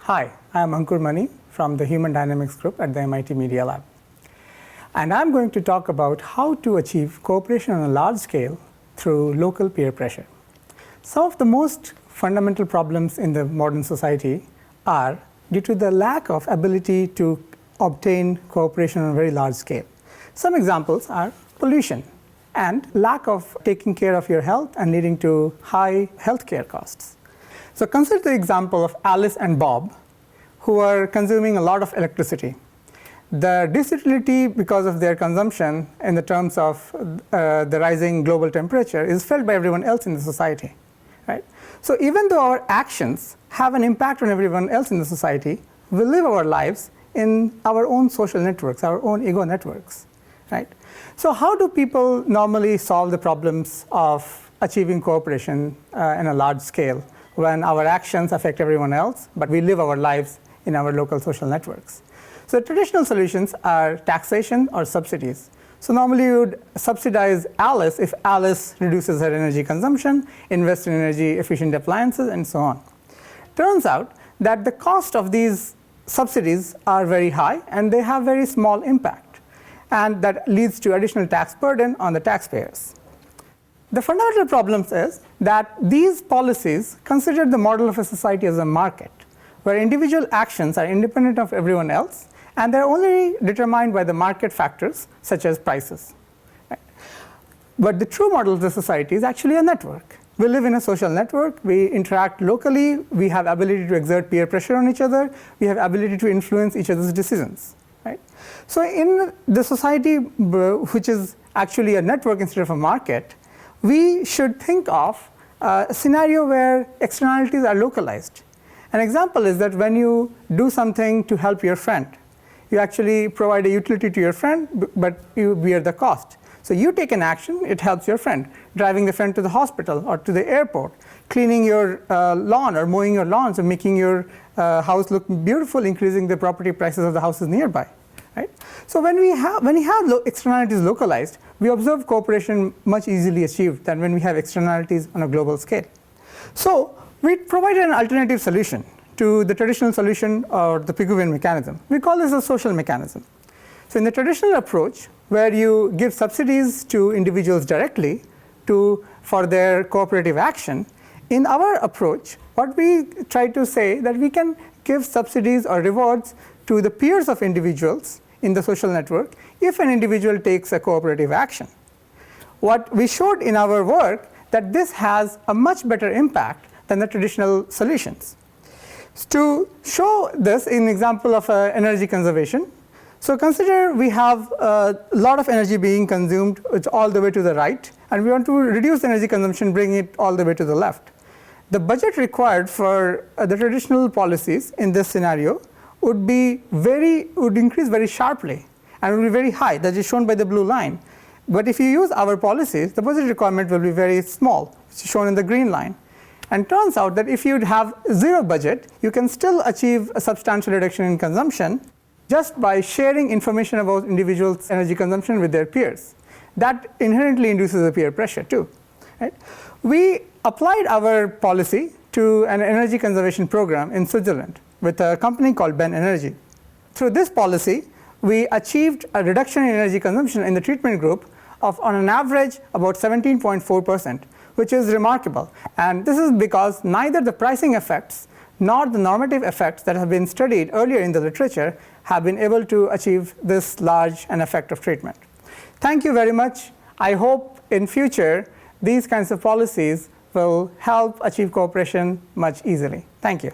Hi, I am Ankur Mani from the Human Dynamics Group at the MIT Media Lab. And I'm going to talk about how to achieve cooperation on a large scale through local peer pressure. Some of the most fundamental problems in the modern society are due to the lack of ability to obtain cooperation on a very large scale. Some examples are pollution and lack of taking care of your health and leading to high healthcare costs. So consider the example of Alice and Bob, who are consuming a lot of electricity. The disutility because of their consumption in the terms of the rising global temperature is felt by everyone else in the society. Right? So even though our actions have an impact on everyone else in the society, we live our lives in our own social networks, our own ego networks. Right? So how do people normally solve the problems of achieving cooperation in a large scale when our actions affect everyone else, but we live our lives in our local social networks? So traditional solutions are taxation or subsidies. So normally you would subsidize Alice if Alice reduces her energy consumption, invests in energy efficient appliances, and so on. Turns out that the cost of these subsidies are very high and they have very small impact, and that leads to additional tax burden on the taxpayers. The fundamental problem is that these policies consider the model of a society as a market, where individual actions are independent of everyone else, and they're only determined by the market factors, such as prices. Right? But the true model of the society is actually a network. We live in a social network, we interact locally, we have ability to exert peer pressure on each other, we have ability to influence each other's decisions. Right? So in the society, which is actually a network instead of a market, we should think of a scenario where externalities are localized. An example is that when you do something to help your friend, you actually provide a utility to your friend, but you bear the cost. So you take an action, it helps your friend, driving the friend to the hospital or to the airport, cleaning your lawn or mowing your lawns and making your house look beautiful, increasing the property prices of the houses nearby. Right? So when we have externalities localized, we observe cooperation much easily achieved than when we have externalities on a global scale. So we provided an alternative solution to the traditional solution or the Pigouvian mechanism. We call this a social mechanism. So in the traditional approach, where you give subsidies to individuals directly for their cooperative action, in our approach, what we try to say that we can give subsidies or rewards to the peers of individuals in the social network if an individual takes a cooperative action. What we showed in our work that this has a much better impact than the traditional solutions. To show this in example of energy conservation, so consider we have a lot of energy being consumed, it's all the way to the right, and we want to reduce energy consumption, bring it all the way to the left. The budget required for the traditional policies in this scenario would increase very sharply and would be very high. That is shown by the blue line. But if you use our policies, the budget requirement will be very small, which is shown in the green line. And turns out that if you have zero budget, you can still achieve a substantial reduction in consumption just by sharing information about individuals' energy consumption with their peers. That inherently induces a peer pressure too. Right? We applied our policy to an energy conservation program in Switzerland with a company called Ben Energy. Through this policy, we achieved a reduction in energy consumption in the treatment group of, on an average, about 17.4%, which is remarkable. And this is because neither the pricing effects nor the normative effects that have been studied earlier in the literature have been able to achieve this large an effect of treatment. Thank you very much. I hope in future these kinds of policies will help achieve cooperation much easily. Thank you.